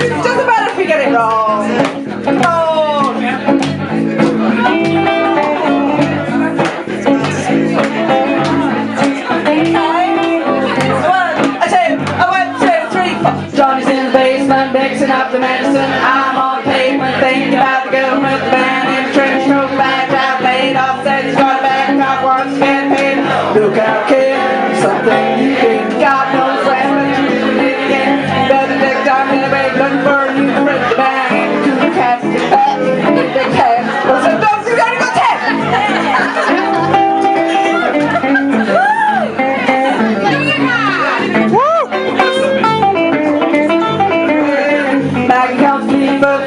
doesn't matter if we get it wrong. Oh. Johnny's in the basement, mixing up the medicine. I'm on the pavement, thinking about the girl with the band in the trench coat, back out, laid off, said he's got a back, top wants to get paid. Look out, kid, something you did. God knows when, but you did it again. Better take time in the bed, looking for a new friend, the band. Two cats, get back, get big hands. Well, so dogs, you gotta go tap. Back comes the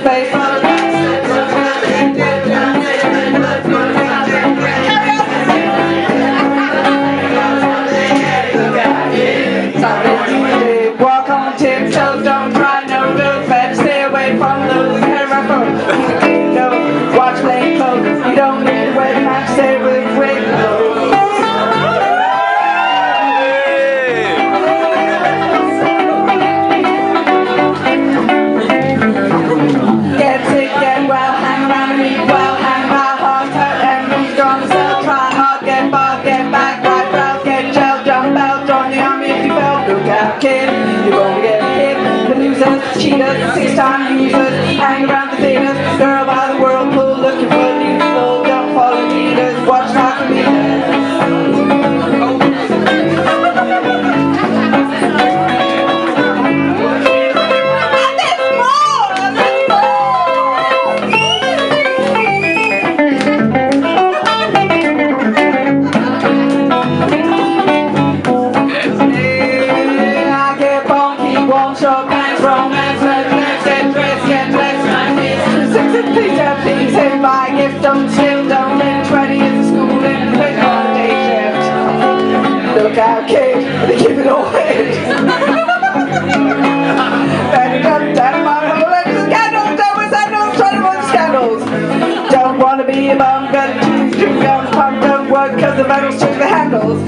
face on the back. Walk on tiptoes, don't try no real fat. Stay away from those terrible. No, watch plain clothes. You don't need to wear match. Stay with wig clothes. Get sick, get well, hang around and eat well, hang around hard, hurt and be strong, sell, try hard, get bought, get back, right round, get gel, jump out, join the army if you fell. Look out, kid, you're gonna get hit. The losers, cheaters, 6-time users, hang around the theaters, girl by the whirlpool, looking for new soul, don't follow leaders, watch not for leaders. Please hit my gift, don't chill, don't live 20 years of school and play on a day shift. Look out, kid, they keep it all hid. Better come down my hole and scandals, don't wish I know trying to avoid scandals. Don't wanna be a bum, gotta choose, drink down the pump, don't work cause the metals took the handles.